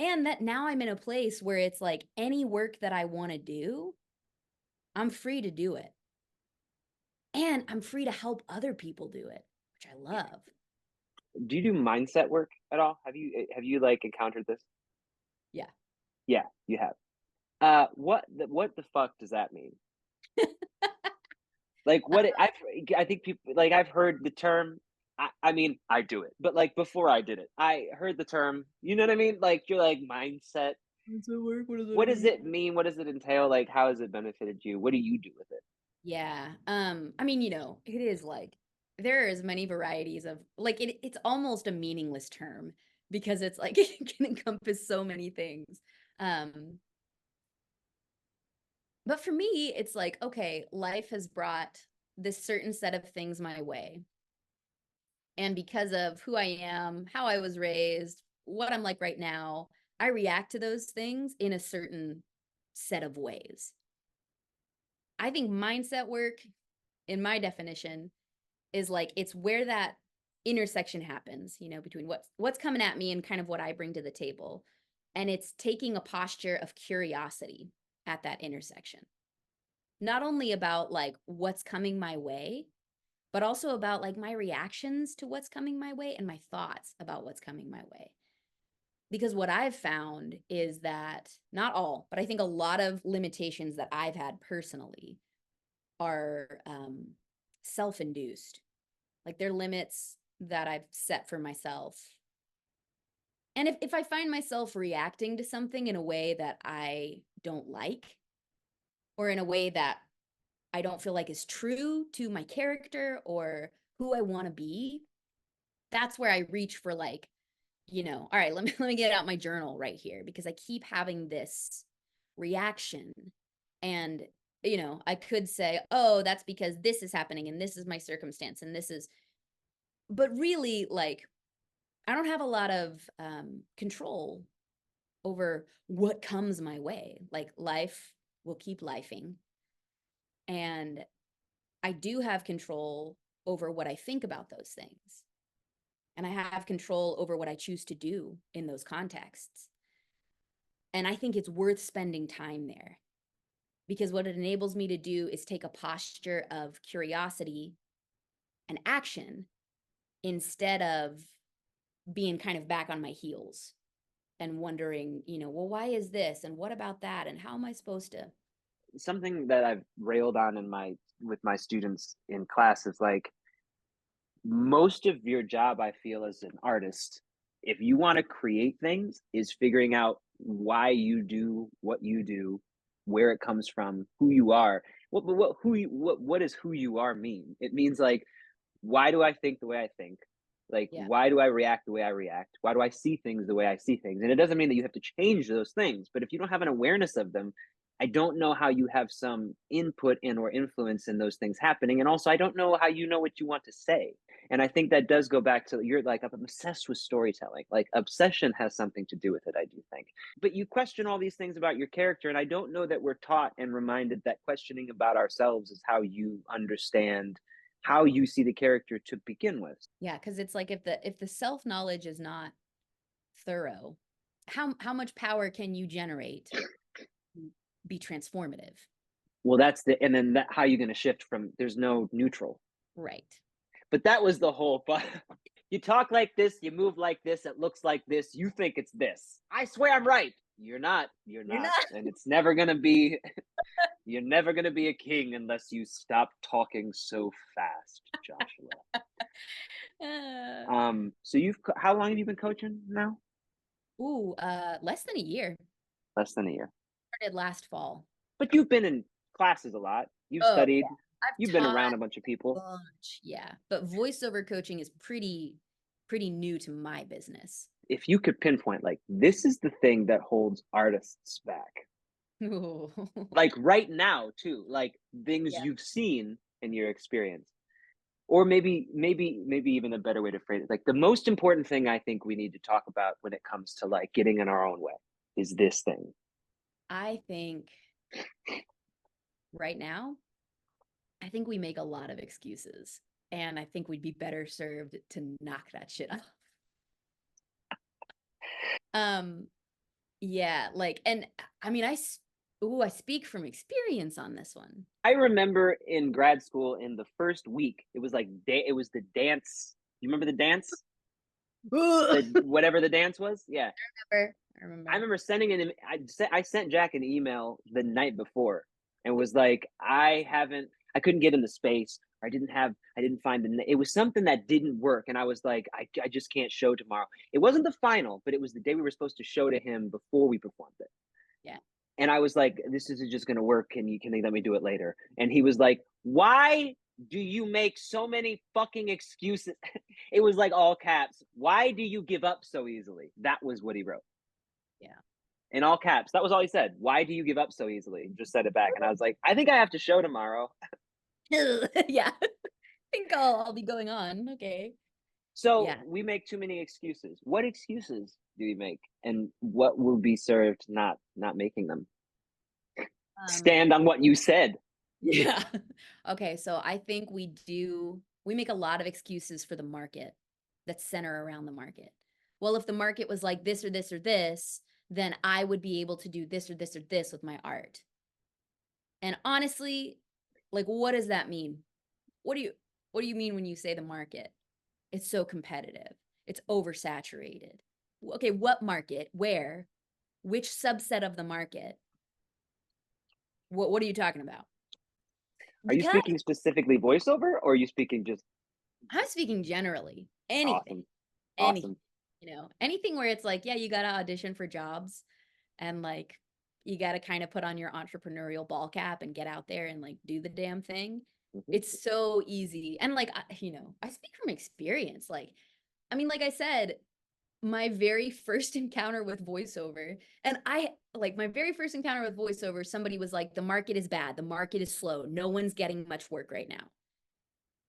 And that now I'm in a place where it's like any work that I want to do, I'm free to do it. And I'm free to help other people do it, which I love. Do you do mindset work at all? Have you like encountered this? Yeah. Yeah, you have. What the fuck does that mean? Like I think people like I've heard the term. I mean, I do it, but like before I did it, I heard the term. You know what I mean? Like you're like mindset. Mindset work, what does that What does mean? it mean? What does it entail? Like how has it benefited you? What do you do with it? Yeah. I mean, you know, it is like there are as many varieties of like it's almost a meaningless term because it's like it can encompass so many things. Um, but for me, it's like, okay, life has brought this certain set of things my way. And because of who I am, how I was raised, what I'm like right now, I react to those things in a certain set of ways. I think mindset work, in my definition, is like it's where that intersection happens, you know, between what's coming at me and kind of what I bring to the table. And it's taking a posture of curiosity at that intersection. Not only about like what's coming my way, but also about like my reactions to what's coming my way and my thoughts about what's coming my way. Because what I've found is that not all, but I think a lot of limitations that I've had personally are self induced. Like they're limits that I've set for myself. And if I find myself reacting to something in a way that I don't like, or in a way that I don't feel like is true to my character or who I want to be, that's where I reach for like, you know, all right, let me get out my journal right here because I keep having this reaction. And, you know, I could say, oh, that's because this is happening and this is my circumstance and this is, but really, like, I don't have a lot of control over what comes my way. Like, life will keep lifing. And I do have control over what I think about those things. And I have control over what I choose to do in those contexts. And I think it's worth spending time there because what it enables me to do is take a posture of curiosity and action instead of being kind of back on my heels and wondering, you know, well, why is this? And what about that? And how am I supposed to? Something that I've railed on in my with my students in class is like most of your job, I feel, as an artist, if you want to create things, is figuring out why you do what you do, where it comes from, who you are. What does who you are mean? It means like, why do I think the way I think? Like, Yeah. why do I react the way I react? Why do I see things the way I see things? And it doesn't mean that you have to change those things, but if you don't have an awareness of them, I don't know how you have some input in or influence in those things happening. And also, I don't know how you know what you want to say. And I think that does go back to you're like, I'm obsessed with storytelling. Like, obsession has something to do with it, I do think. But you question all these things about your character. And I don't know that we're taught and reminded that questioning about ourselves is how you understand how you see the character to begin with. Yeah, because it's like if the self-knowledge is not thorough, how much power can you generate to be transformative? Well, and then how are you going to shift from, there's no neutral. Right. But that was the whole, you talk like this, you move like this, it looks like this, you think it's this. I swear I'm right. You're not. You're not. And it's never going to be, you're never going to be a king unless you stop talking so fast, Joshua. So how long have you been coaching now? Less than a year. Less than a year. Started last fall. But you've been in classes a lot. You've studied. Yeah. You've been around a bunch of people. Yeah, but voiceover coaching is pretty new to my business. If you could pinpoint, like, this is the thing that holds artists back. Ooh. Like right now too, like things you've seen in your experience. Or maybe even a better way to phrase it, like the most important thing I think we need to talk about when it comes to like getting in our own way is this thing. I think right now, I think we make a lot of excuses, and I think we'd be better served to knock that shit off. Yeah, like, and I mean, I speak from experience on this one. I remember in grad school in the first week, it was like it was the dance. You remember the dance? Whatever the dance was? Yeah. I remember sending I sent Jack an email the night before and was like, I couldn't get in the space. I didn't find it was something that didn't work. And I was like, I just can't show tomorrow. It wasn't the final, but it was the day we were supposed to show to him before we performed it. Yeah. And I was like, this isn't just going to work. Can you let me do it later? And he was like, why do you make so many fucking excuses? It was like all caps. Why do you give up so easily? That was what he wrote. Yeah. In all caps. That was all he said. Why do you give up so easily? He just said it back. And I was like, I think I have to show tomorrow. Yeah. I think I'll be going on. Okay. So we make too many excuses. What excuses do we make? And what will be served not making them? Stand on what you said. Yeah. Okay. So I think we make a lot of excuses for the market that center around the market. Well, if the market was like this or this or this, then I would be able to do this or this or this with my art. And honestly, like, what does that mean? What do you mean when you say the market? It's so competitive. It's oversaturated. Okay, what market? Where? Which subset of the market? What are you talking about? Are you speaking specifically voiceover, or are you speaking just? I'm speaking generally. Anything. Awesome. You know, anything where it's like, yeah, you got to audition for jobs and like you got to kind of put on your entrepreneurial ball cap and get out there and like do the damn thing. Mm-hmm. It's so easy. And like, you know, I speak from experience. Like, I mean, like I said, my very first encounter with voiceover, and my very first encounter with voiceover, somebody was like, the market is bad. The market is slow. No one's getting much work right now.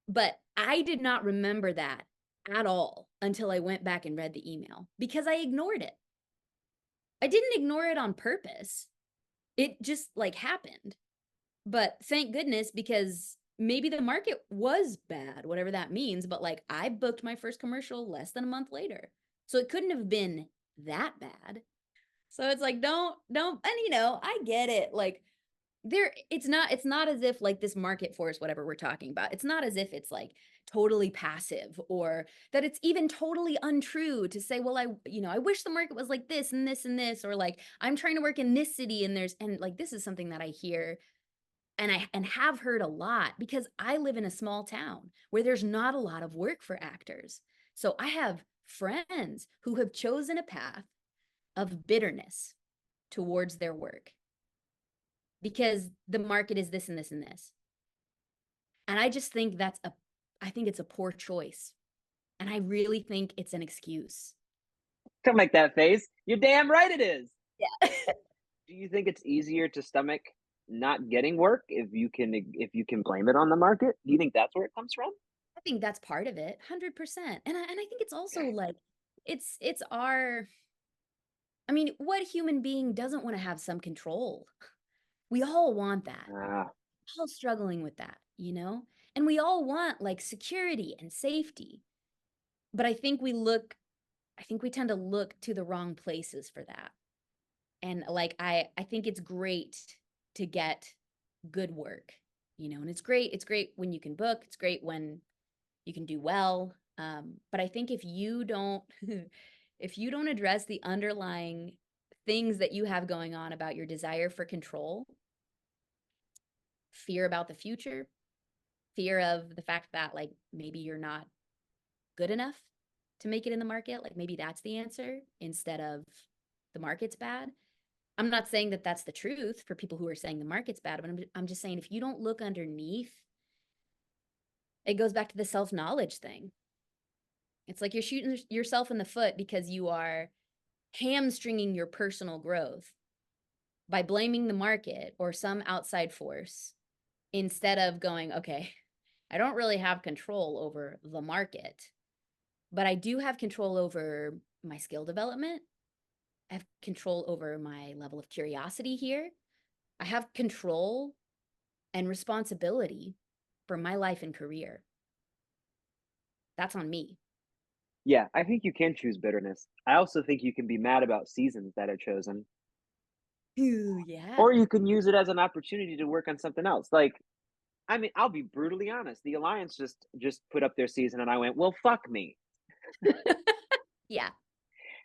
But I did not remember that at all until I went back and read the email because I ignored it. I didn't ignore it on purpose. It just like happened. But thank goodness, because maybe the market was bad, whatever that means. But like I booked my first commercial less than a month later. So it couldn't have been that bad. So it's like, don't, and you know, I get it. Like it's not as if like this market force, whatever we're talking about, it's not as if it's like totally passive or that it's even totally untrue to say, well, I wish the market was like this and this and this, or like I'm trying to work in this city and like this is something that I hear and have heard a lot because I live in a small town where there's not a lot of work for actors. So I have friends who have chosen a path of bitterness towards their work because the market is this and this and this. And I just think I think it's a poor choice. And I really think it's an excuse. Don't make that face. You're damn right it is. Yeah. Do you think it's easier to stomach not getting work if you can blame it on the market? Do you think that's where it comes from? I think that's part of it, 100%. And I think it's also like it's our, I mean, what human being doesn't want to have some control? We all want that. We're all struggling with that, you know? And we all want like security and safety. But I think we tend to look to the wrong places for that. And like I think it's great to get good work, and it's great when you can book, it's great when you can do well. But I think if you don't if you don't address the underlying things that you have going on about your desire for control, fear about the future, fear of the fact that like maybe you're not good enough to make it in the market, like maybe that's the answer instead of the market's bad. I'm not saying that that's the truth for people who are saying the market's bad, but I'm just saying if you don't look underneath, it goes back to the self-knowledge thing. It's like you're shooting yourself in the foot because you are hamstringing your personal growth by blaming the market or some outside force instead of going, okay, I don't really have control over the market, but I do have control over my skill development. I have control over my level of curiosity here. I have control and responsibility for my life and career. That's on me. Yeah, I think you can choose bitterness. I also think you can be mad about seasons that are chosen, Ooh, yeah. or you can use it as an opportunity to work on something else. Like, I mean, I'll be brutally honest. The Alliance just put up their season, and I went, "Well, fuck me." Yeah.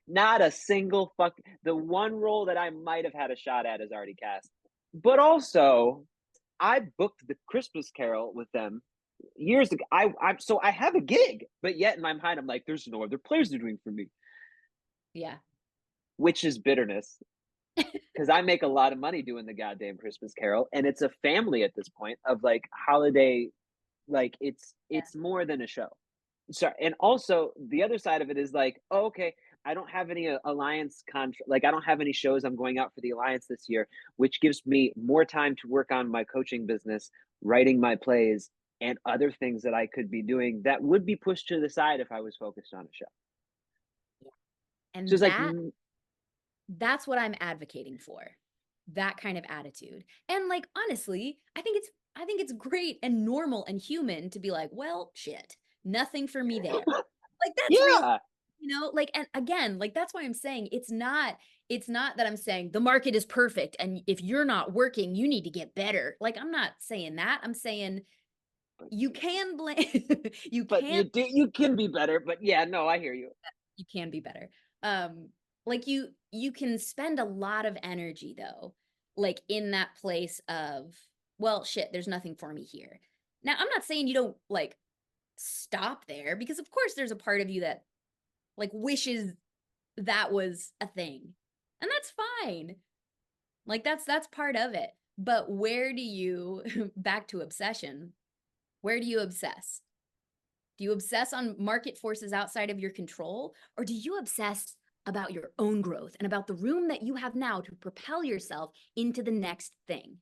Not a single fuck. The one role that I might have had a shot at is already cast. But also, I booked the Christmas Carol with them years ago. So I have a gig, but yet in my mind I'm like, there's no other plays they're doing for me, Yeah. which is bitterness because I make a lot of money doing the goddamn Christmas Carol, and it's a family at this point of like holiday, like it's more than a show. So, and also the other side of it is like, oh, okay, I don't have any alliance contract, like I don't have any shows I'm going out for the alliance this year, which gives me more time to work on my coaching business, writing my plays, and other things that I could be doing that would be pushed to the side if I was focused on a show. So And it's like, that's what I'm advocating for. That kind of attitude. And like honestly, I think it's great and normal and human to be like, well, shit, nothing for me there. Like that's real, yeah, like, and again, like that's why I'm saying it's not that I'm saying the market is perfect and if you're not working, you need to get better. Like I'm not saying that. I'm saying you can blame you but can you can be better. But yeah, no, I hear you. you can be better. Like you can spend a lot of energy though, like in that place of, well, shit, there's nothing for me here. Now, I'm not saying you don't like stop there because of course there's a part of you that like wishes that was a thing. And that's fine. Like that's part of it. But where do you back to obsession? Where do you obsess? Do you obsess on market forces outside of your control? Or do you obsess about your own growth and about the room that you have now to propel yourself into the next thing?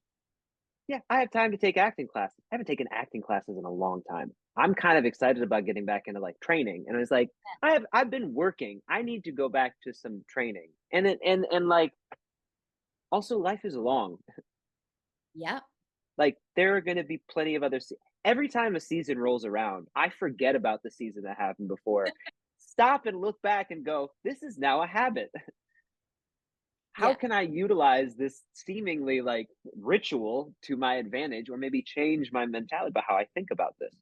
Yeah, I have time to take acting classes. I haven't taken acting classes in a long time. I'm kind of excited about getting back into like training. And I was like, I've been working. I need to go back to some training. And like also life is long. Yep. Like there are going to be plenty of every time a season rolls around, I forget about the season that happened before. Stop and look back and go, this is now a habit. How Yeah. can I utilize this seemingly like ritual to my advantage or maybe change my mentality about how I think about this?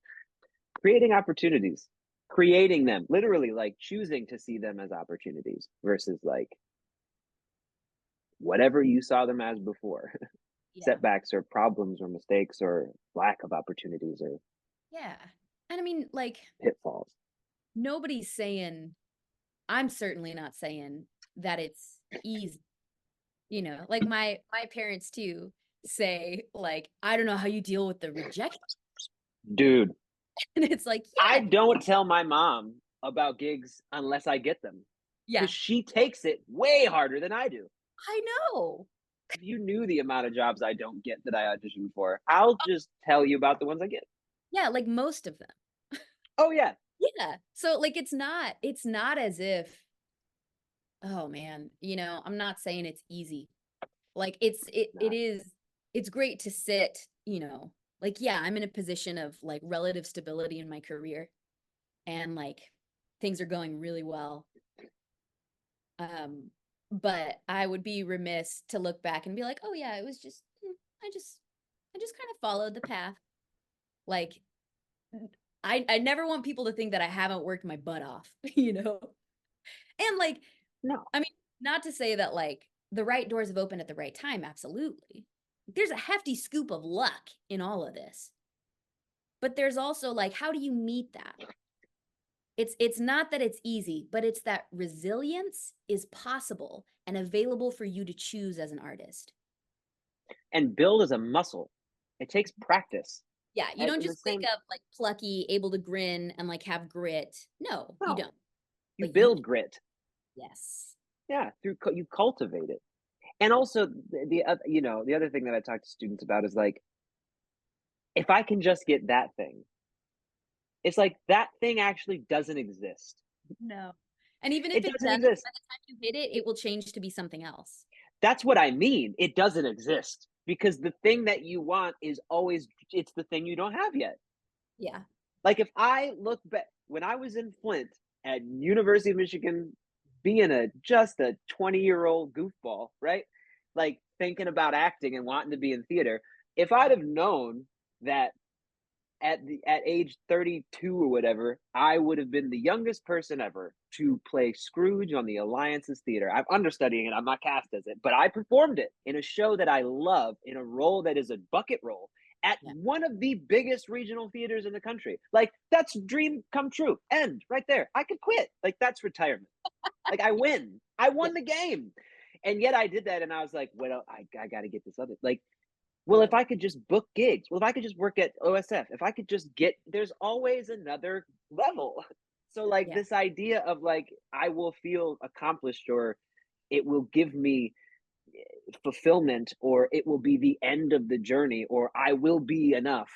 Creating opportunities, creating them, literally like choosing to see them as opportunities versus like whatever you saw them as before. Yeah. Setbacks or problems or mistakes or lack of opportunities or Yeah. And I mean, like, pitfalls. nobody's saying, I'm certainly not saying that it's easy. Like my parents too say, like, I don't know how you deal with the rejection. Dude, And it's like, I yeah, don't tell my mom about gigs unless I get them yeah, because she takes it way harder than I do. I know. If you knew the amount of jobs I don't get that I audition for, I'll just tell you about the ones I get. Yeah, like most of them. Oh yeah. Yeah. So like it's not as if, oh man, I'm not saying it's easy. Like Not. it's great to sit, Like, yeah, I'm in a position of like relative stability in my career and like things are going really well. Um, but I would be remiss to look back and be like, oh yeah, it was just I just I just kind of followed the path. Like I never want people to think that I haven't worked my butt off, you know? And like, No. I mean, not to say that like the right doors have opened at the right time, absolutely. There's a hefty scoop of luck in all of this. But there's also like, how do you meet that? It's not that it's easy, but it's that resilience is possible and available for you to choose as an artist. And build is a muscle. It takes practice. Yeah, you And don't in the just wake same, up like plucky, able to grin and like have grit. No, you no, don't. you But you build can. grit. Yes. Yeah, you cultivate it. And also the other thing that I talk to students about is like, if I can just get that thing, it's like that thing actually doesn't exist. No. And even if It it doesn't does, exist. by the time you hit it, it will change to be something else. That's what I mean. It doesn't exist because the thing that you want is always, it's the thing you don't have yet. Yeah. Like if I look back when I was in Flint at University of Michigan, being just a 20-year-old goofball, right? Like thinking about acting and wanting to be in theater. If I'd have known that at age 32 or whatever, I would have been the youngest person ever to play Scrooge on the Alliance's theater. I'm understudying it, I'm not cast as it, but I performed it in a show that I love, in a role that is a bucket role at Yeah. one of the biggest regional theaters in the country. Like that's dream come true. End right there. I could quit. Like that's retirement. Like I win. I Yeah. won the game. And yet I did that and I was like, well, I got to get this other. Like, well, if I could just book gigs, well, if I could just work at OSF, if I could just get, there's always another level. So, like, Yeah. this idea of like, I will feel accomplished or it will give me fulfillment or it will be the end of the journey or I will be enough.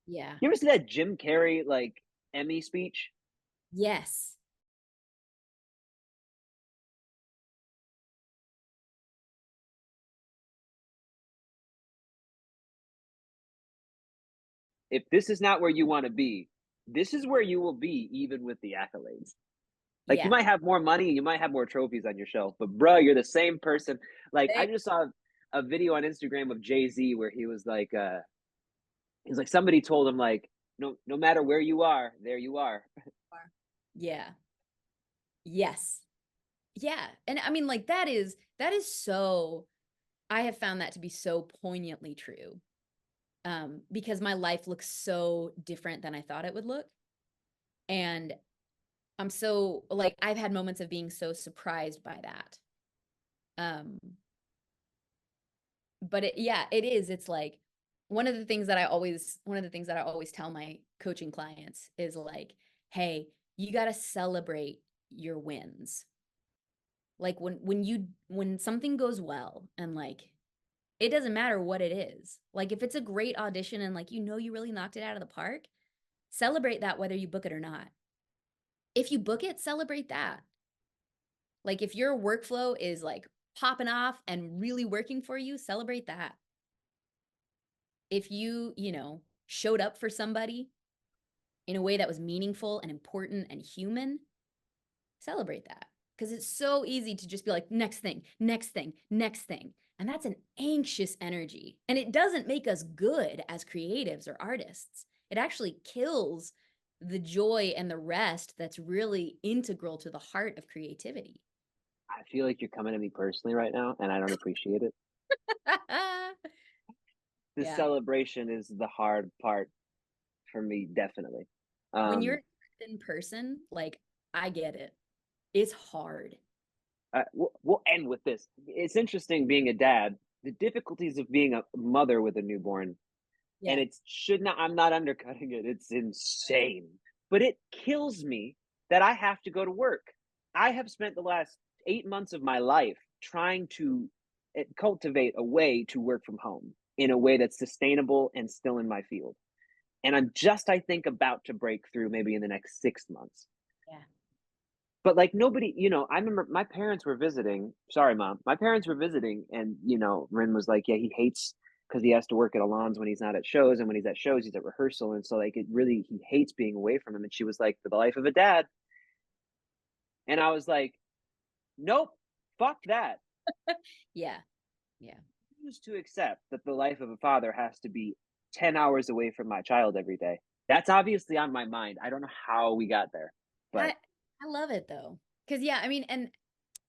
Yeah. You ever see that Jim Carrey, like, Emmy speech? Yes. If this is not where you want to be, this is where you will be, even with the accolades. Like you Yeah. might have more money, you might have more trophies on your shelf, but bro, you're the same person. Like I They just saw a video on Instagram of Jay-Z where he's like somebody told him like no matter where you are, there you are. are. Yeah. Yes. Yeah. And I mean, like, that is so, I have found that to be so poignantly true. Because my life looks so different than I thought it would look. And I'm so like, I've had moments of being so surprised by that. Um, but yeah, it is. It's like one of the things that I always tell my coaching clients is like, hey, you got to celebrate your wins. Like when something goes well and like it doesn't matter what it is. Like if it's a great audition and like you really knocked it out of the park, celebrate that whether you book it or not. If you book it, celebrate that. Like if your workflow is like popping off and really working for you, celebrate that. If you showed up for somebody in a way that was meaningful and important and human, celebrate that. Because it's so easy to just be like, next thing, next thing, next thing. And that's an anxious energy. And it doesn't make us good as creatives or artists. It actually kills the joy and the rest that's really integral to the heart of creativity. I feel like you're coming at me personally right now, and I don't appreciate it. The Yeah. celebration is the hard part for me, definitely. When you're Um, a in person, like, I get it. It's hard. we'll end with this. It's interesting being a dad. The difficulties of being a mother with a newborn, and Yeah. it should not. I'm not undercutting it. It's insane, but it kills me that I have to go to work. I have spent the last 8 months of my life trying to cultivate a way to work from home in a way that's sustainable and still in my field. And I'm just, I think, about to break through maybe in the next 6 months. Yeah. But like nobody, I remember my parents were visiting. Sorry, mom. My parents were visiting, and Rin was like, "Yeah, he hates because he has to work at Alon's when he's not at shows, and when he's at shows, he's at rehearsal. And so like he hates being away from him. And she was like, for the life of a dad. And I was like, nope, fuck that. Yeah. Yeah. Choose to accept that the life of a father has to be 10 hours away from my child every day. That's obviously on my mind. I don't know how we got there, but I love it though. Cause yeah, I mean, and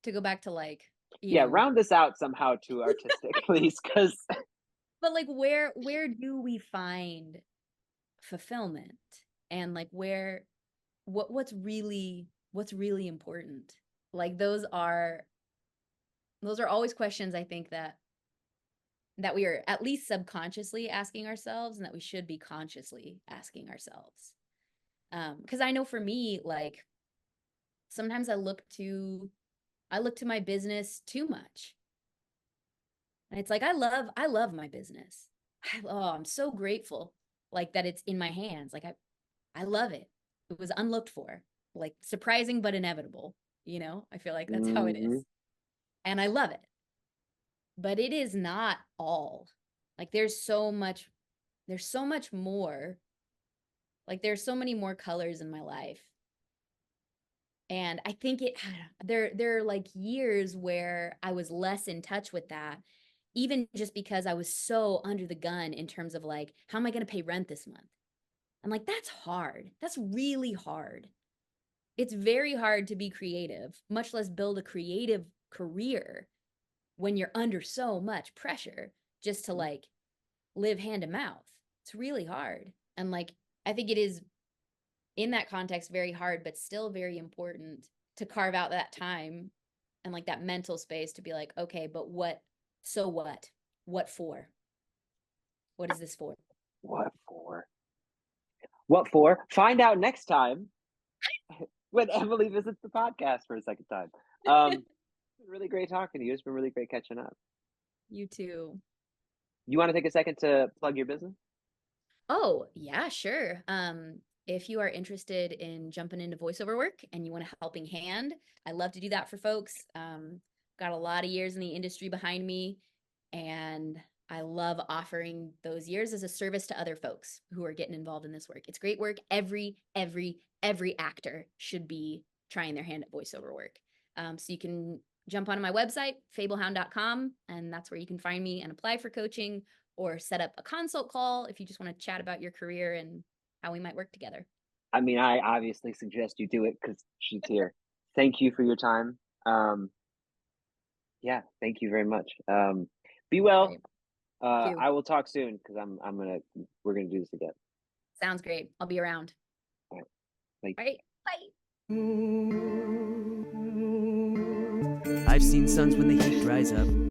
to go back to like, yeah, round this out somehow to artistic, please. Cause but like where do we find fulfillment and like what's really important? Like those are always questions I think that we are at least subconsciously asking ourselves, and that we should be consciously asking ourselves. Because I know for me, like sometimes I look to my business too much. And it's like I love my business. I'm so grateful like that it's in my hands. Like I love it. It was unlooked for, like surprising but inevitable, you know? I feel like that's how it is. And I love it. But it is not all. Like there's so much more. Like there's so many more colors in my life. And I think there are like years where I was less in touch with that, even just because I was so under the gun in terms of like, how am I going to pay rent this month? I'm like, that's hard. That's really hard. It's very hard to be creative, much less build a creative career when you're under so much pressure just to like live hand to mouth. It's really hard. And like, I think it is in that context very hard, but still very important to carve out that time and like that mental space to be like, okay, but so what? What for? What is this for? What for? What for? Find out next time when Emily visits the podcast for a second time. It's been really great talking to you. It's been really great catching up. You too. You want to take a second to plug your business? Oh, yeah, sure. If you are interested in jumping into voiceover work and you want a helping hand, I love to do that for folks. Got a lot of years in the industry behind me, and I love offering those years as a service to other folks who are getting involved in this work. It's great work. Every actor should be trying their hand at voiceover work. So you can jump onto my website, fablehound.com, and that's where you can find me and apply for coaching or set up a consult call if you just want to chat about your career and how we might work together. I mean, I obviously suggest you do it because she's here. Thank you for your time. Yeah, thank you very much. Be well. I will talk soon because we're gonna do this again. Sounds great. I'll be around. All right. All right. Bye. I've seen suns when the heat dries up.